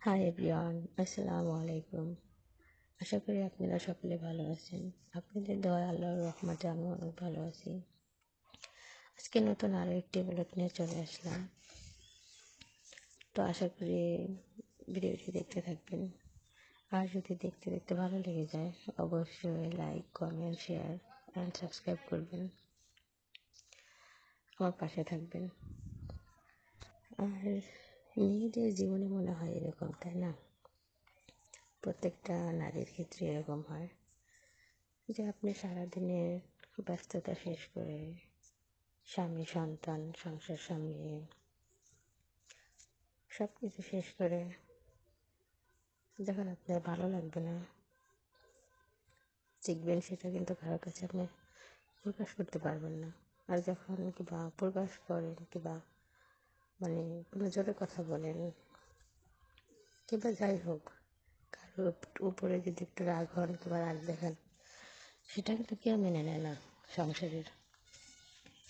Hi everyone, আসসালামু আলাইকুম। আশা করি আপনারা সকলে ভালো আছেন। আপনাদের দয়া আল্লাহর রহমতে আমি অনেক ভালো আছি। আজকে নতুন আরও একটি ব্লগ নিয়ে চলে আসলাম। তো আশা করি ভিডিওটি দেখতে থাকবেন। আর যদি দেখতে দেখতে ভালো লেগে যায় অবশ্যই like, comment, share and subscribe করবেন। আমার পাশে থাকবেন। আর মেয়েদের জীবনে মনে হয় এরকম, তাই না? প্রত্যেকটা নারীর ক্ষেত্রে এরকম হয় যে আপনি সারাদিনের ব্যস্ততা শেষ করে স্বামী, সন্তান, সংসার সামলিয়ে সব কিছু শেষ করে যখন আপনার ভালো লাগবে না, শিখবেন সেটা কিন্তু কারো কাছে আপনি প্রকাশ করতে পারবেন না। আর যখন কিংবা প্রকাশ করেন কিংবা কোনো জোরে কথা বলেন কিংবা যাই হোক, কারোর উপরে যদি একটু রাগ হন কিংবা রাগ দেখান, সেটা কিন্তু কেউ মেনে নেয় না সংসারের।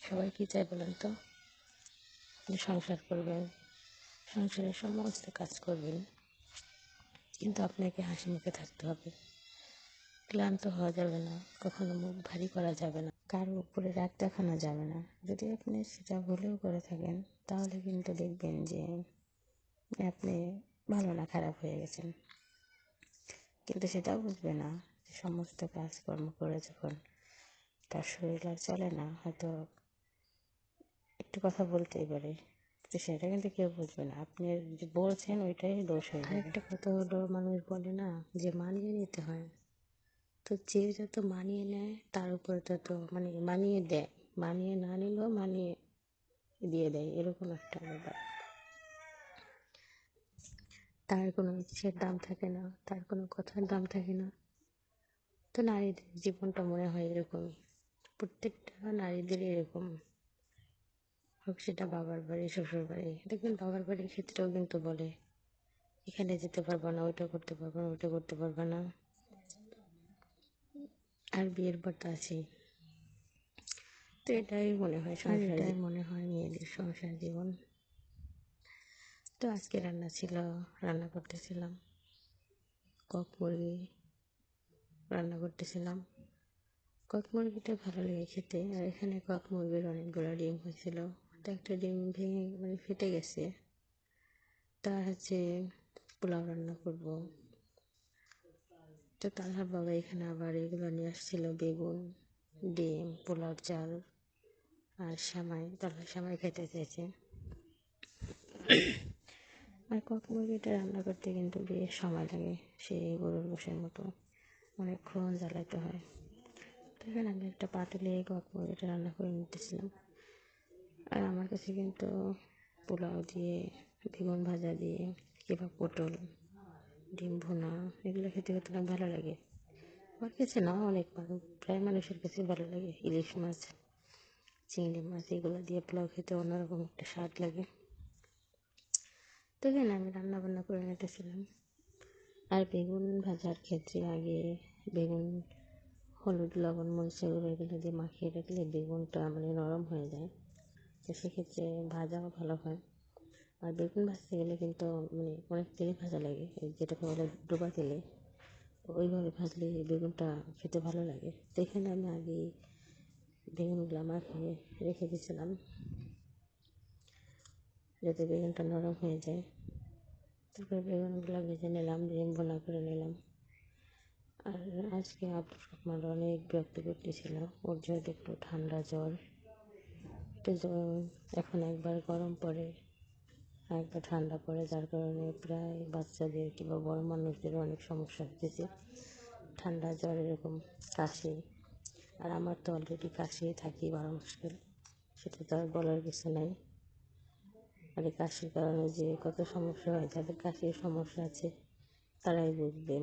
সবাই কী চায় বলেন তো? আপনি সংসার করবেন, সংসারের সমস্ত কাজ করবেন, কিন্তু আপনাকে হাসি মুখে থাকতে হবে। ক্লান্ত হওয়া যাবে না, কখনো মুখ ভারী করা যাবে না, কারো উপরে রাগ দেখানো যাবে না। যদি আপনি সেটা ভুলেও করে থাকেন তাহলে কিন্তু দেখবেন যে আপনি ভালো না খারাপ হয়ে গেছেন। কিন্তু সেটাও বুঝবে না যে সমস্ত কাজকর্ম করে যখন তার শরীর আর চলে না, হয়তো একটু কথা বলতেই পারে, তো সেটা কিন্তু কেউ বুঝবে না। আপনি যে বলছেন ওইটাই দোষ হয়ে যাবে। একটা কথা হলো, মানুষ বলে না যে মানিয়ে নিতে হয়। তো যে যত মানিয়ে নেয় তার উপরে তত মানিয়ে দেয়, মানিয়ে না নিলেও মানিয়ে দিয়ে দেয়, এরকম একটা ব্যাপার। তার কোনো ইচ্ছের দাম থাকে না, তার কোনো কথার দাম থাকে না। তো নারীদের জীবনটা মনে হয় এরকম, প্রত্যেকটা নারীদের এরকম হোক, সেটা বাবার বাড়ি, শ্বশুর বাড়ি। দেখবেন বাবার বাড়ির ক্ষেত্রেও কিন্তু বলে এখানে যেতে পারবো না, ওইটা করতে পারবো না, ওইটা করতে পারবো না। আর বিয়ের পর তো আছেই। তো এটাই মনে হয় সংসার, এটাই মনে হয় মেয়েদের সংসার জীবন। তো আজকে রান্না করতেছিলাম কক মুরগি রান্না করতেছিলাম। কক মুরগিটা ভালো লাগে খেতে। আর এখানে কক মুরগির অনেকগুলো ডিম হয়েছিল, তো একটা ডিম ভেঙে ফেটে গেছে। তা পোলাও রান্না করব। তো তালহার বাবা এখানে আবার এগুলো নিয়ে আসছিল, বেগুন, ডিম, পোলাও চাল আর সামাই। তালহার সামাই খেতে চাইছে। আর কক মুরগিটা রান্না করতে কিন্তু বেশ সময় লাগে, সেই গরুর গোশের মতো অনেকক্ষণ জ্বালাতে হয়। তো এখানে আমি একটা পাতিলে কক মুরগিটা রান্না করে নিতেছিলাম। আর আমার কাছে কিন্তু পোলাও দিয়ে, বেগুন ভাজা দিয়ে কিংবা পটল, ডিম ভুনা এগুলো খেতে খেতে অনেক ভালো লাগে। আমার কাছে না, অনেক প্রায় মানুষের কাছে ভালো লাগে। ইলিশ মাছ, চিংড়ি মাছ এগুলো দিয়ে পোলাও খেতে অন্যরকম একটা স্বাদ লাগে। তো এখানে আমি রান্না বান্না করে নিতেছিলাম। আর বেগুন ভাজার ক্ষেত্রে আগে বেগুন হলুদ, লবণ, মরিচের গুঁড়ো এগুলো দিয়ে মাখিয়ে রাখলে বেগুনটা নরম হয়ে যায়। তো সেক্ষেত্রে ভাজাও ভালো হয়। আর বেগুন ভাজতে গেলে কিন্তু অনেক তেলে ভাজা লাগে, যেটাকে বলে ডোবা তেলে। ওইভাবে ভাজলে বেগুনটা খেতে ভালো লাগে। তো এখানে আমি আগে বেগুনগুলো মাখিয়ে রেখে দিয়েছিলাম যাতে বেগুনটা নরম হয়ে যায়। তারপরে বেগুনগুলো ভেজে নিলাম, ডিম ভুনা করে নিলাম। আর আজকে আব্দুর রহমান অনেক বিরক্ত করতেছিল, ওর যেহেতু একটু ঠান্ডা জ্বর। তো এখন একবার গরম পড়ে আর একবার ঠান্ডা পড়ে, যার কারণে প্রায় বাচ্চাদের কিংবা বড় মানুষদের অনেক সমস্যা হতেছে, ঠান্ডা জ্বর এরকম কাশি। আর আমার তো অলরেডি কাশি থাকি 12 মাস, সেটা তো আর বলার কিছু নাই। আর এই কাশির কারণে যে কত সমস্যা হয়, যাদের কাশির সমস্যা আছে তারাই বুঝবে।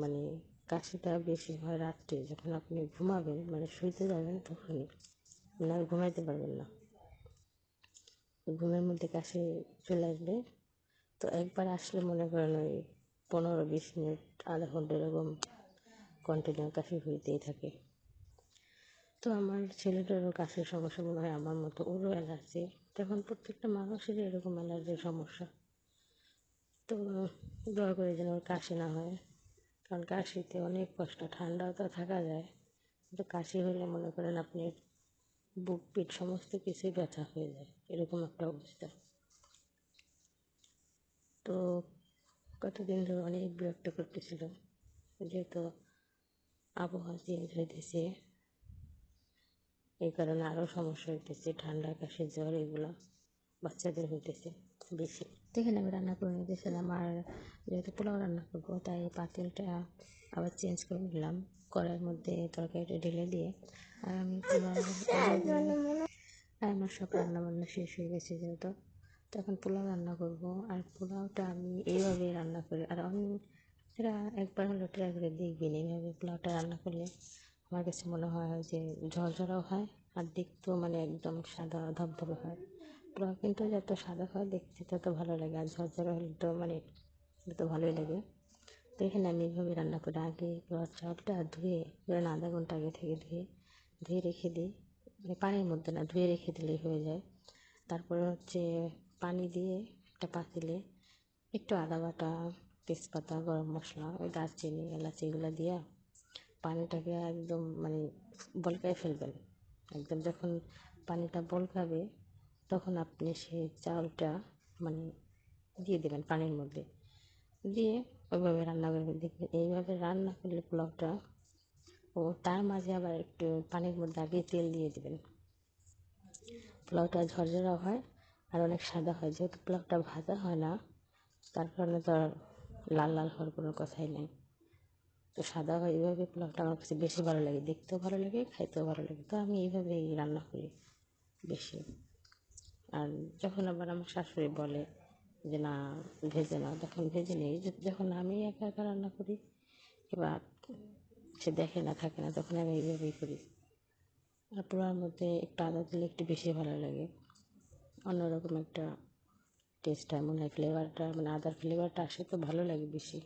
কাশিটা বেশি হয় রাত্রে, যখন আপনি ঘুমাবেন, শুইতে যাবেন, তখনই আর ঘুমাইতে পারবেন না। ঘুমের মধ্যে কাশি চলে আসবে। তো একবার আসলে মনে করেন ওই 15-20 মিনিট, আধা ঘন্টা এরকম কন্টিনিউ কাশি হইতেই থাকে। তো আমার ছেলেটারও কাশির সমস্যা মনে হয় আমার মতো, ওরও অ্যালার্জি। তখন প্রত্যেকটা মানুষেরই এরকম অ্যালার্জির সমস্যা। তো দোয়া করে যেন ওর কাশি না হয়, কারণ কাশিতে অনেক কষ্ট। ঠান্ডাও তো থাকা যায়, কিন্তু কাশি হলে মনে করেন আপনি বুক পিঠ সমস্ত কিছুই ব্যথা হয়ে যায়, এরকম একটা অবস্থা। তো কতদিন ধরে অনেক বিরক্ত করতেছিল, যেহেতু আবহাওয়া চেঞ্জ হইতেছে, এই কারণে আরও সমস্যা হইতেছে, ঠান্ডা কাশি জ্বর এগুলো বাচ্চাদের হইতেছে বেশি। এখানে আমি রান্না করে নিতেছিলাম, আর যেহেতু পোলাও রান্না করবো তাই পাতিলটা আবার চেঞ্জ করে নিলাম, কড়াইয়ের মধ্যে তরকারিটা ঢেলে দিয়ে। আর আমি আর আমার সব রান্না বান্না শেষ হয়ে গেছে যেহেতু, তখন পোলাও রান্না করব। আর পোলাওটা আমি এইভাবে রান্না করি, আর এরা একবার হলো ট্রাই করে দেখবেন, এইভাবে পোলাওটা রান্না করলে আমার কাছে মনে হয় যে ঝরঝরাও হয়, আর দেখতেও মানে একদম সাদা ধবধবে হয়। পোলাও কিন্তু যত সাদা হয় দেখতে তত ভালো লাগে, আর ঝরঝরা হলে তো মানে তো ভালোই লাগে। তো এখানে আমি এইভাবে রান্না করি, আগে পোলাও চাউলটা ধুয়ে ধরেন আধা ঘন্টা আগে থেকে ধুয়ে রেখে দিই, মানে পানির মধ্যে না, ধুয়ে রেখে দিলেই হয়ে যায়। তারপরে হচ্ছে পানি দিয়ে একটা পাতিলে একটু আদা বাটা, তেজপাতা, গরম মশলা, ওই দারচিনি, এলাচি এগুলো দিয়ে পানিটাকে একদম মানে বলকায় ফেলবেন। একদম যখন পানিটা বলকাবে তখন আপনি সেই চাউলটা মানে দিয়ে দেবেন পানির মধ্যে, দিয়ে ওইভাবে রান্না করবেন। দেখবেন এইভাবে রান্না করলে পোলাওটা, ও তার মাঝে আবার একটু পানির মধ্যে আগে তেল দিয়ে দেবেন, পোলাওটা ঝরঝরা হয় আর অনেক সাদা হয়। যেহেতু পোলাওটা ভাজা হয় না, তার কারণে তো আর লাল লাল হওয়ার কোনো কথাই নেই, তো সাদা হয়। এইভাবে পোলাওটা আমার কাছে বেশি ভালো লাগে, দেখতেও ভালো লাগে, খাইতেও ভালো লাগে, তো আমি এইভাবেই রান্না করি বেশি। আর যখন আবার আমার শাশুড়ি বলে যে না ভেজে নাও, তখন ভেজে নিই। যখন আমি একা একা রান্না করি কিংবা সে দেখে না থাকে না, তখন আমি এইভাবেই করি। আর পোলাওর মধ্যে একটু আদা দিলে একটু বেশি ভালো লাগে, অন্যরকম একটা টেস্ট হয় মনে হয়, ফ্লেভারটা মানে আদার ফ্লেভারটা আসে তো ভালো লাগে বেশি।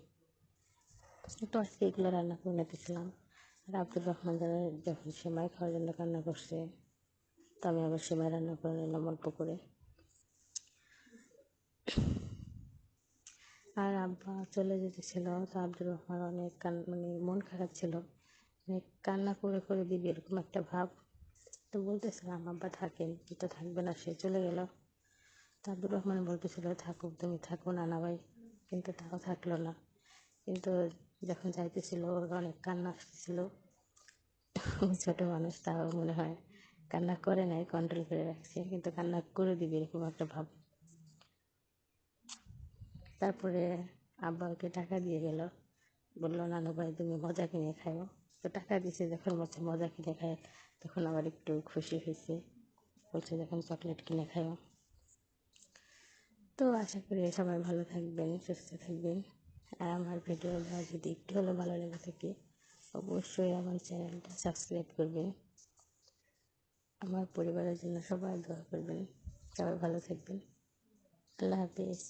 তো আজকে এগুলো রান্না করে নিতেছিলাম। আর আব্দুর রহমান যখন সেমাই খাওয়ার জন্য রান্না করছে, তো আমি আবার সেমাই রান্না করে নিলাম অল্প করে। আর আব্বা চলে যেতেছিল, তো আব্দুর রহমান অনেক মানে মন খারাপ ছিল, মানে কান্না করে করে দিবি এরকম একটা ভাব। তো বলতেছিলাম আব্বা থাকেন, তো থাকবে না, সে চলে গেল। তো আব্দুর রহমান বলতেছিল থাকুক, তুমি থাকো নানা ভাই, কিন্তু তাও থাকলো না। কিন্তু যখন যাইতেছিল ওর অনেক কান্না আসতেছিল, ছোটো মানুষ তাও মনে হয় কান্না করে নাই, কন্ট্রোল করে রাখছে, কিন্তু কান্না করে দিবে এরকম একটা ভাব। তারপরে আব্বা ওকে টাকা দিয়ে গেল, বললো নানু ভাই তুমি মজা কিনে খাও। তো টাকা দিছে, যখন বলছে মজা কিনে খায় তখন আবার একটু খুশি হয়েছে, বলছে যখন চকলেট কিনে খাও। তো আশা করি সবাই ভালো থাকবেন, সুস্থ থাকবেন। আর আমার ভিডিওটা যদি একটু হলেও ভালো লেগে থাকে, অবশ্যই আমার চ্যানেলটা সাবস্ক্রাইব করবেন। আমার পরিবারের জন্য সবাই দোয়া করবেন, সবাই ভালো থাকবেন। আল্লাহ হাফিজ।